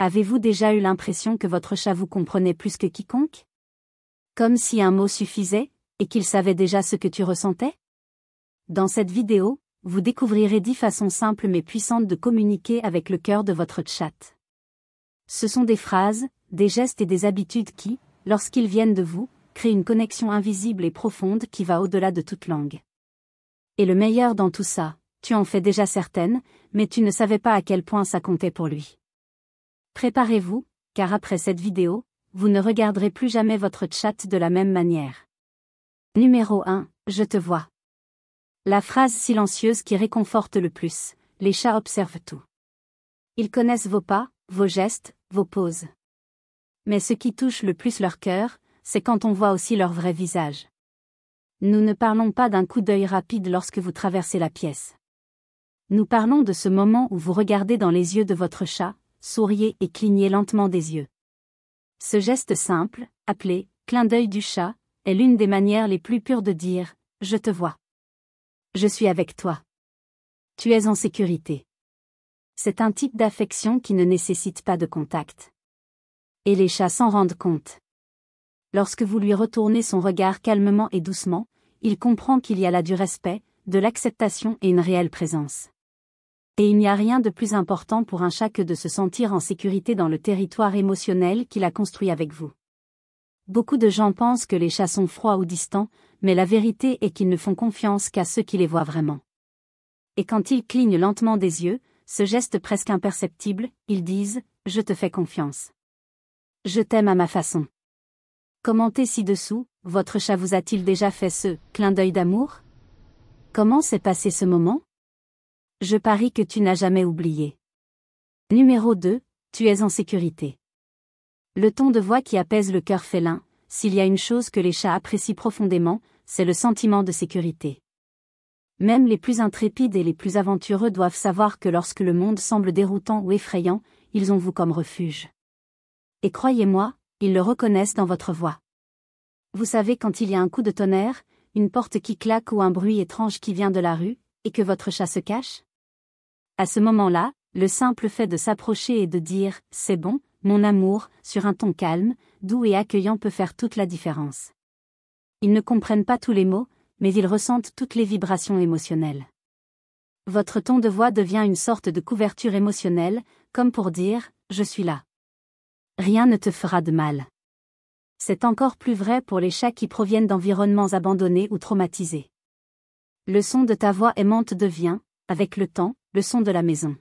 Avez-vous déjà eu l'impression que votre chat vous comprenait plus que quiconque? Comme si un mot suffisait, et qu'il savait déjà ce que tu ressentais? Dans cette vidéo, vous découvrirez 10 façons simples mais puissantes de communiquer avec le cœur de votre chat. Ce sont des phrases, des gestes et des habitudes qui, lorsqu'ils viennent de vous, créent une connexion invisible et profonde qui va au-delà de toute langue. Et le meilleur dans tout ça, tu en fais déjà certaines, mais tu ne savais pas à quel point ça comptait pour lui. Préparez-vous, car après cette vidéo, vous ne regarderez plus jamais votre chat de la même manière. Numéro 1, je te vois. La phrase silencieuse qui réconforte le plus, les chats observent tout. Ils connaissent vos pas, vos gestes, vos poses. Mais ce qui touche le plus leur cœur, c'est quand on voit aussi leur vrai visage. Nous ne parlons pas d'un coup d'œil rapide lorsque vous traversez la pièce. Nous parlons de ce moment où vous regardez dans les yeux de votre chat, souriez et clignez lentement des yeux. Ce geste simple, appelé « clin d'œil du chat », est l'une des manières les plus pures de dire « je te vois ». Je suis avec toi. Tu es en sécurité. C'est un type d'affection qui ne nécessite pas de contact. Et les chats s'en rendent compte. Lorsque vous lui retournez son regard calmement et doucement, il comprend qu'il y a là du respect, de l'acceptation et une réelle présence. Et il n'y a rien de plus important pour un chat que de se sentir en sécurité dans le territoire émotionnel qu'il a construit avec vous. Beaucoup de gens pensent que les chats sont froids ou distants, mais la vérité est qu'ils ne font confiance qu'à ceux qui les voient vraiment. Et quand ils clignent lentement des yeux, ce geste presque imperceptible, ils disent « Je te fais confiance. Je t'aime à ma façon ». Commentez ci-dessous, votre chat vous a-t-il déjà fait ce « clin d'œil d'amour » ? Comment s'est passé ce moment ? Je parie que tu n'as jamais oublié. Numéro 2, tu es en sécurité. Le ton de voix qui apaise le cœur félin, s'il y a une chose que les chats apprécient profondément, c'est le sentiment de sécurité. Même les plus intrépides et les plus aventureux doivent savoir que lorsque le monde semble déroutant ou effrayant, ils ont vous comme refuge. Et croyez-moi, ils le reconnaissent dans votre voix. Vous savez quand il y a un coup de tonnerre, une porte qui claque ou un bruit étrange qui vient de la rue, et que votre chat se cache? À ce moment-là, le simple fait de s'approcher et de dire « c'est bon, mon amour » sur un ton calme, doux et accueillant peut faire toute la différence. Ils ne comprennent pas tous les mots, mais ils ressentent toutes les vibrations émotionnelles. Votre ton de voix devient une sorte de couverture émotionnelle, comme pour dire « je suis là ». Rien ne te fera de mal. C'est encore plus vrai pour les chats qui proviennent d'environnements abandonnés ou traumatisés. Le son de ta voix aimante devient, avec le temps, le son de la maison.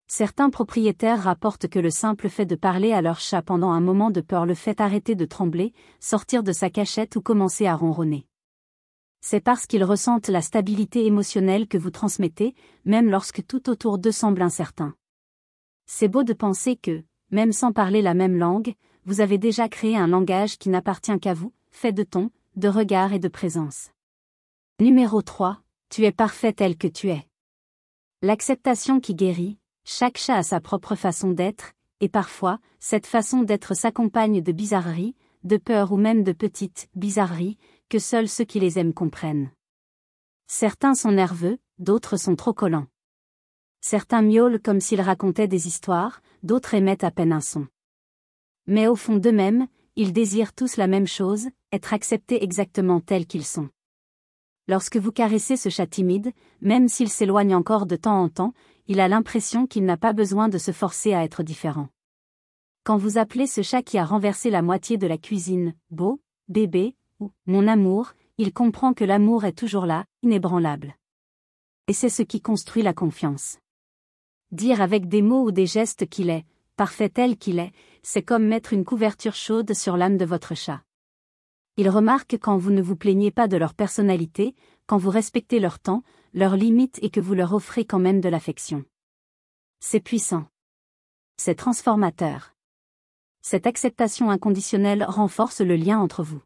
Certains propriétaires rapportent que le simple fait de parler à leur chat pendant un moment de peur le fait arrêter de trembler, sortir de sa cachette ou commencer à ronronner. C'est parce qu'ils ressentent la stabilité émotionnelle que vous transmettez, même lorsque tout autour d'eux semble incertain. C'est beau de penser que, même sans parler la même langue, vous avez déjà créé un langage qui n'appartient qu'à vous, fait de ton, de regard et de présence. Numéro 3, tu es parfait tel que tu es. L'acceptation qui guérit. Chaque chat a sa propre façon d'être, et parfois, cette façon d'être s'accompagne de bizarreries, de peur ou même de petites bizarreries, que seuls ceux qui les aiment comprennent. Certains sont nerveux, d'autres sont trop collants. Certains miaulent comme s'ils racontaient des histoires, d'autres émettent à peine un son. Mais au fond d'eux-mêmes, ils désirent tous la même chose, être acceptés exactement tels qu'ils sont. Lorsque vous caressez ce chat timide, même s'il s'éloigne encore de temps en temps, il a l'impression qu'il n'a pas besoin de se forcer à être différent. Quand vous appelez ce chat qui a renversé la moitié de la cuisine « beau »,« bébé » ou « mon amour », il comprend que l'amour est toujours là, inébranlable. Et c'est ce qui construit la confiance. Dire avec des mots ou des gestes qu'il est « parfait tel qu'il est », c'est comme mettre une couverture chaude sur l'âme de votre chat. Ils remarquent quand vous ne vous plaignez pas de leur personnalité, quand vous respectez leur temps, leurs limites et que vous leur offrez quand même de l'affection. C'est puissant. C'est transformateur. Cette acceptation inconditionnelle renforce le lien entre vous.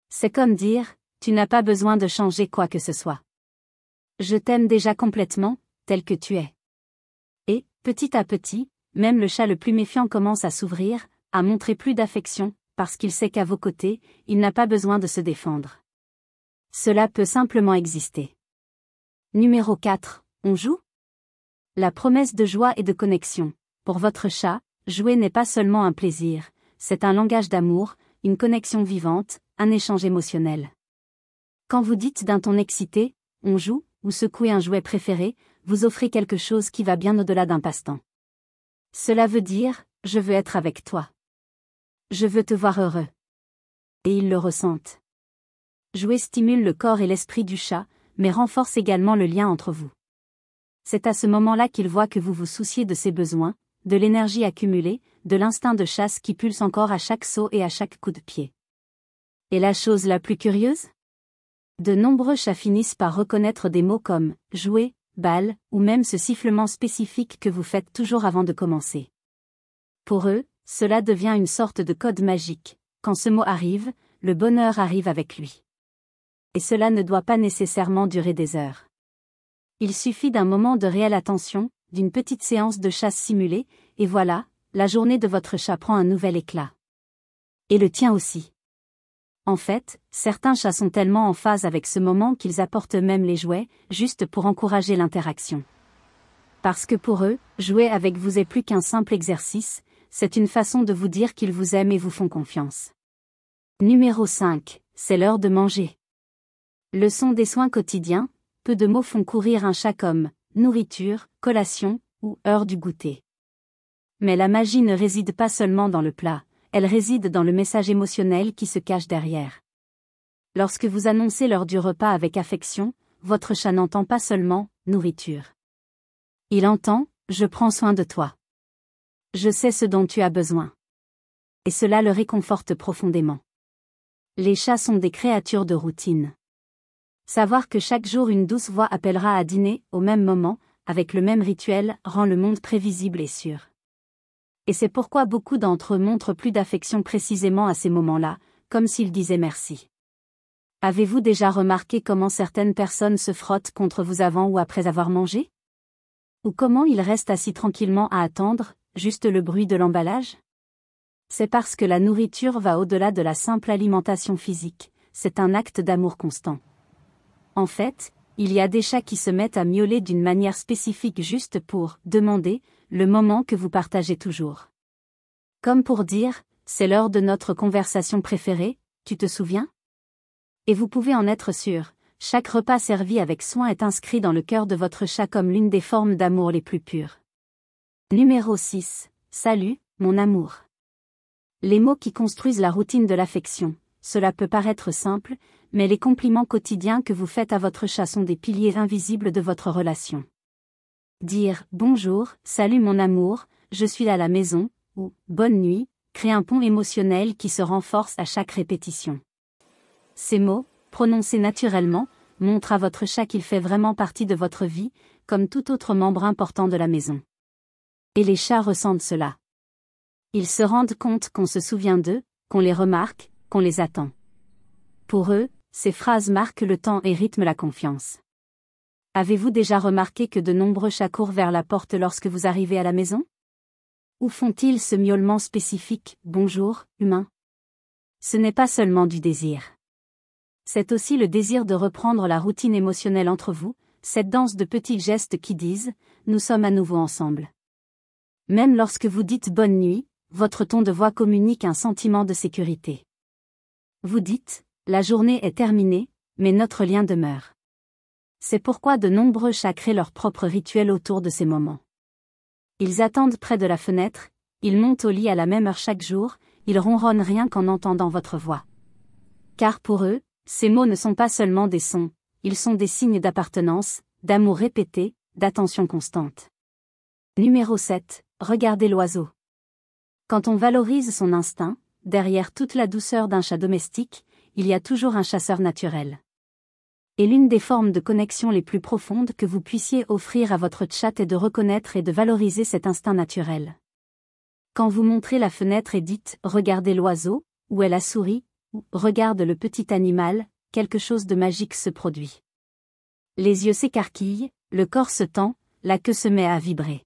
C'est comme dire, tu n'as pas besoin de changer quoi que ce soit. Je t'aime déjà complètement, tel que tu es. Et, petit à petit, même le chat le plus méfiant commence à s'ouvrir, à montrer plus d'affection, parce qu'il sait qu'à vos côtés, il n'a pas besoin de se défendre. Cela peut simplement exister. Numéro 4, on joue ? La promesse de joie et de connexion. Pour votre chat, jouer n'est pas seulement un plaisir, c'est un langage d'amour, une connexion vivante, un échange émotionnel. Quand vous dites d'un ton excité, on joue, ou secouez un jouet préféré, vous offrez quelque chose qui va bien au-delà d'un passe-temps. Cela veut dire, je veux être avec toi. Je veux te voir heureux. Et ils le ressentent. Jouer stimule le corps et l'esprit du chat, mais renforce également le lien entre vous. C'est à ce moment-là qu'il voit que vous vous souciez de ses besoins, de l'énergie accumulée, de l'instinct de chasse qui pulse encore à chaque saut et à chaque coup de pied. Et la chose la plus curieuse ? De nombreux chats finissent par reconnaître des mots comme « jouer »,« balle » ou même ce sifflement spécifique que vous faites toujours avant de commencer. Pour eux, cela devient une sorte de code magique. Quand ce mot arrive, le bonheur arrive avec lui. Et cela ne doit pas nécessairement durer des heures. Il suffit d'un moment de réelle attention, d'une petite séance de chasse simulée, et voilà, la journée de votre chat prend un nouvel éclat. Et le tien aussi. En fait, certains chats sont tellement en phase avec ce moment qu'ils apportent même les jouets, juste pour encourager l'interaction. Parce que pour eux, jouer avec vous est plus qu'un simple exercice, c'est une façon de vous dire qu'ils vous aiment et vous font confiance. Numéro 5, c'est l'heure de manger. Leçon des soins quotidiens, peu de mots font courir un chat comme nourriture, collation ou heure du goûter. Mais la magie ne réside pas seulement dans le plat, elle réside dans le message émotionnel qui se cache derrière. Lorsque vous annoncez l'heure du repas avec affection, votre chat n'entend pas seulement nourriture. Il entend je prends soin de toi. Je sais ce dont tu as besoin. Et cela le réconforte profondément. Les chats sont des créatures de routine. Savoir que chaque jour une douce voix appellera à dîner, au même moment, avec le même rituel, rend le monde prévisible et sûr. Et c'est pourquoi beaucoup d'entre eux montrent plus d'affection précisément à ces moments-là, comme s'ils disaient merci. Avez-vous déjà remarqué comment certaines personnes se frottent contre vous avant ou après avoir mangé ? Ou comment ils restent assis tranquillement à attendre, juste le bruit de l'emballage ? C'est parce que la nourriture va au-delà de la simple alimentation physique, c'est un acte d'amour constant. En fait, il y a des chats qui se mettent à miauler d'une manière spécifique juste pour demander le moment que vous partagez toujours. Comme pour dire, c'est l'heure de notre conversation préférée, tu te souviens ? Et vous pouvez en être sûr, chaque repas servi avec soin est inscrit dans le cœur de votre chat comme l'une des formes d'amour les plus pures. Numéro 6. Salut, mon amour. Les mots qui construisent la routine de l'affection. Cela peut paraître simple, mais les compliments quotidiens que vous faites à votre chat sont des piliers invisibles de votre relation. Dire « Bonjour, salut mon amour, je suis à la maison » ou « Bonne nuit » crée un pont émotionnel qui se renforce à chaque répétition. Ces mots, prononcés naturellement, montrent à votre chat qu'il fait vraiment partie de votre vie, comme tout autre membre important de la maison. Et les chats ressentent cela. Ils se rendent compte qu'on se souvient d'eux, qu'on les remarque, qu'on les attend. Pour eux, ces phrases marquent le temps et rythment la confiance. Avez-vous déjà remarqué que de nombreux chats courent vers la porte lorsque vous arrivez à la maison ? Où font-ils ce miaulement spécifique « Bonjour, humain » ? Ce n'est pas seulement du désir. C'est aussi le désir de reprendre la routine émotionnelle entre vous, cette danse de petits gestes qui disent « Nous sommes à nouveau ensemble ». Même lorsque vous dites « Bonne nuit », votre ton de voix communique un sentiment de sécurité. Vous dites « La journée est terminée, mais notre lien demeure ». C'est pourquoi de nombreux chats créent leur propre rituel autour de ces moments. Ils attendent près de la fenêtre, ils montent au lit à la même heure chaque jour, ils ronronnent rien qu'en entendant votre voix. Car pour eux, ces mots ne sont pas seulement des sons, ils sont des signes d'appartenance, d'amour répété, d'attention constante. Numéro 7. Regardez l'oiseau. Quand on valorise son instinct, derrière toute la douceur d'un chat domestique, il y a toujours un chasseur naturel. Et l'une des formes de connexion les plus profondes que vous puissiez offrir à votre chat est de reconnaître et de valoriser cet instinct naturel. Quand vous montrez la fenêtre et dites « Regardez l'oiseau » ou « Elle a souri » ou « Regarde le petit animal », quelque chose de magique se produit. Les yeux s'écarquillent, le corps se tend, la queue se met à vibrer.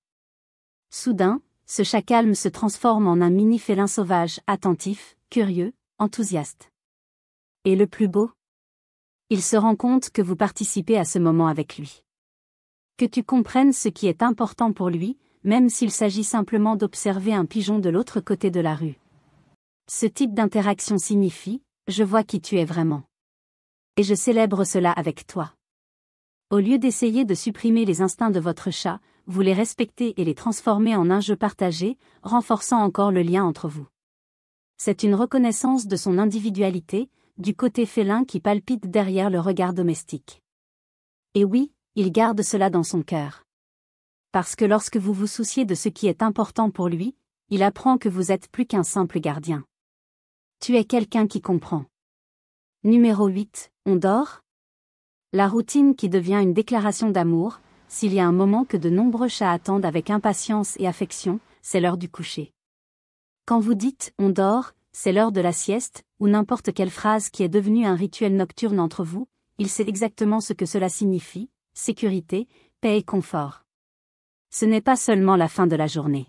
Soudain, ce chat calme se transforme en un mini félin sauvage, attentif, curieux, enthousiaste. Et le plus beau ? Il se rend compte que vous participez à ce moment avec lui. Que tu comprennes ce qui est important pour lui, même s'il s'agit simplement d'observer un pigeon de l'autre côté de la rue. Ce type d'interaction signifie « je vois qui tu es vraiment. Et je célèbre cela avec toi ». Au lieu d'essayer de supprimer les instincts de votre chat, vous les respectez et les transformez en un jeu partagé, renforçant encore le lien entre vous. C'est une reconnaissance de son individualité, du côté félin qui palpite derrière le regard domestique. Et oui, il garde cela dans son cœur. Parce que lorsque vous vous souciez de ce qui est important pour lui, il apprend que vous êtes plus qu'un simple gardien. Tu es quelqu'un qui comprend. Numéro 8, on dort ? La routine qui devient une déclaration d'amour, s'il y a un moment que de nombreux chats attendent avec impatience et affection, c'est l'heure du coucher. Quand vous dites « on dort », c'est l'heure de la sieste, ou n'importe quelle phrase qui est devenue un rituel nocturne entre vous, il sait exactement ce que cela signifie, sécurité, paix et confort. Ce n'est pas seulement la fin de la journée.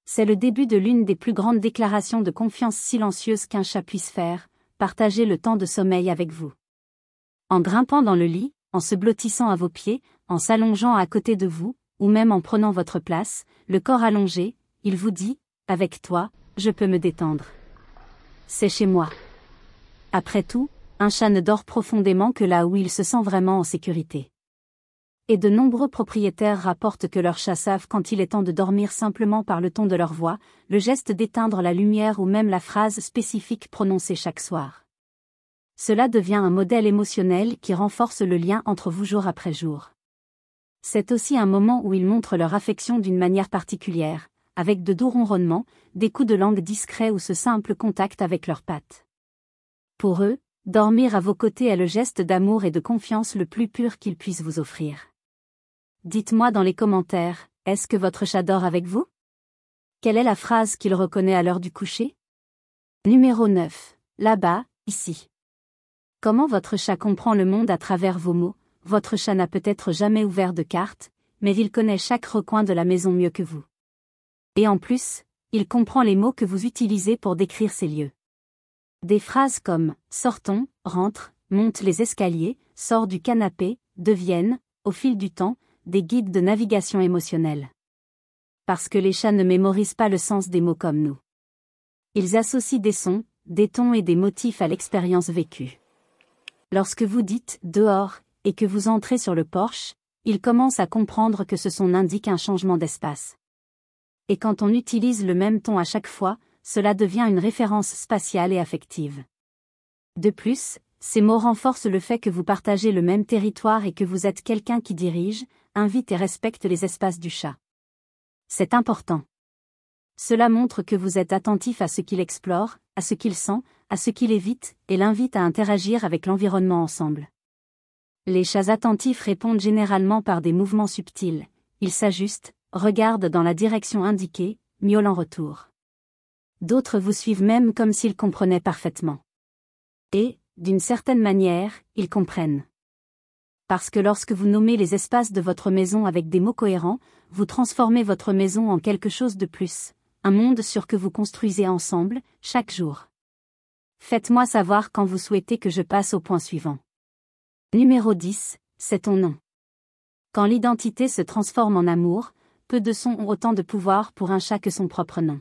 C'est le début de l'une des plus grandes déclarations de confiance silencieuse qu'un chat puisse faire, partager le temps de sommeil avec vous. En grimpant dans le lit, en se blottissant à vos pieds, en s'allongeant à côté de vous, ou même en prenant votre place, le corps allongé, il vous dit « avec toi, je peux me détendre. C'est chez moi. » Après tout, un chat ne dort profondément que là où il se sent vraiment en sécurité. Et de nombreux propriétaires rapportent que leurs chats savent quand il est temps de dormir simplement par le ton de leur voix, le geste d'éteindre la lumière ou même la phrase spécifique prononcée chaque soir. Cela devient un modèle émotionnel qui renforce le lien entre vous jour après jour. C'est aussi un moment où ils montrent leur affection d'une manière particulière, avec de doux ronronnements, des coups de langue discrets ou ce simple contact avec leurs pattes. Pour eux, dormir à vos côtés est le geste d'amour et de confiance le plus pur qu'ils puissent vous offrir. Dites-moi dans les commentaires, est-ce que votre chat dort avec vous ? Quelle est la phrase qu'il reconnaît à l'heure du coucher ? Numéro 9. Là-bas, ici. Comment votre chat comprend le monde à travers vos mots ? Votre chat n'a peut-être jamais ouvert de carte, mais il connaît chaque recoin de la maison mieux que vous. Et en plus, il comprend les mots que vous utilisez pour décrire ces lieux. Des phrases comme « sortons »,« rentre »,« monte les escaliers »,« sors du canapé » deviennent, au fil du temps, des guides de navigation émotionnelle. Parce que les chats ne mémorisent pas le sens des mots comme nous. Ils associent des sons, des tons et des motifs à l'expérience vécue. Lorsque vous dites « dehors » et que vous entrez sur le porche, ils commencent à comprendre que ce son indique un changement d'espace. Et quand on utilise le même ton à chaque fois, cela devient une référence spatiale et affective. De plus, ces mots renforcent le fait que vous partagez le même territoire et que vous êtes quelqu'un qui dirige, invite et respecte les espaces du chat. C'est important. Cela montre que vous êtes attentif à ce qu'il explore, à ce qu'il sent, à ce qu'il évite, et l'invite à interagir avec l'environnement ensemble. Les chats attentifs répondent généralement par des mouvements subtils, ils s'ajustent, regardent dans la direction indiquée, miaulent en retour. D'autres vous suivent même comme s'ils comprenaient parfaitement. Et, d'une certaine manière, ils comprennent. Parce que lorsque vous nommez les espaces de votre maison avec des mots cohérents, vous transformez votre maison en quelque chose de plus, un monde sûr que vous construisez ensemble, chaque jour. Faites-moi savoir quand vous souhaitez que je passe au point suivant. Numéro 10, c'est ton nom. Quand l'identité se transforme en amour, peu de sons ont autant de pouvoir pour un chat que son propre nom.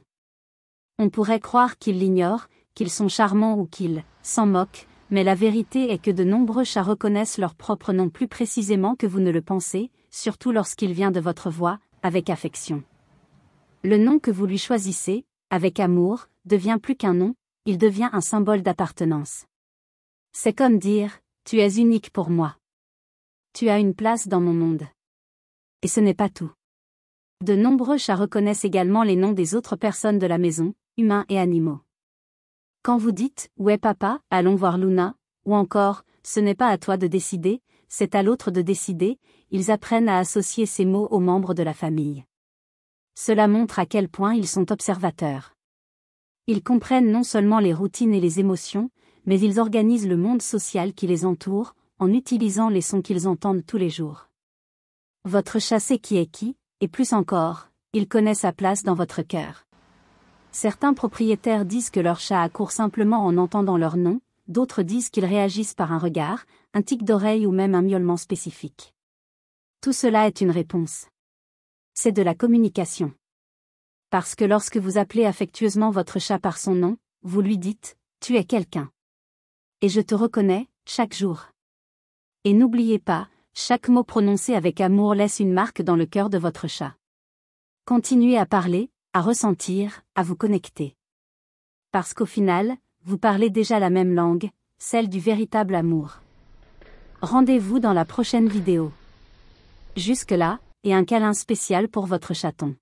On pourrait croire qu'ils l'ignorent, qu'ils sont charmants ou qu'ils s'en moquent, mais la vérité est que de nombreux chats reconnaissent leur propre nom plus précisément que vous ne le pensez, surtout lorsqu'il vient de votre voix, avec affection. Le nom que vous lui choisissez, avec amour, devient plus qu'un nom, il devient un symbole d'appartenance. C'est comme dire « tu es unique pour moi. Tu as une place dans mon monde. » Et ce n'est pas tout. De nombreux chats reconnaissent également les noms des autres personnes de la maison, humains et animaux. Quand vous dites « Où est papa ? Allons voir Luna » ou encore « Ce n'est pas à toi de décider, c'est à l'autre de décider », ils apprennent à associer ces mots aux membres de la famille. Cela montre à quel point ils sont observateurs. Ils comprennent non seulement les routines et les émotions, mais ils organisent le monde social qui les entoure, en utilisant les sons qu'ils entendent tous les jours. Votre chat sait qui est qui, et plus encore, il connaît sa place dans votre cœur. Certains propriétaires disent que leur chat accourt simplement en entendant leur nom, d'autres disent qu'ils réagissent par un regard, un tic d'oreille ou même un miaulement spécifique. Tout cela est une réponse. c'est de la communication. Parce que lorsque vous appelez affectueusement votre chat par son nom, vous lui dites « Tu es quelqu'un. Et je te reconnais, chaque jour. » Et n'oubliez pas, chaque mot prononcé avec amour laisse une marque dans le cœur de votre chat. Continuez à parler, à ressentir, à vous connecter. Parce qu'au final, vous parlez déjà la même langue, celle du véritable amour. Rendez-vous dans la prochaine vidéo. Jusque-là, et un câlin spécial pour votre chaton.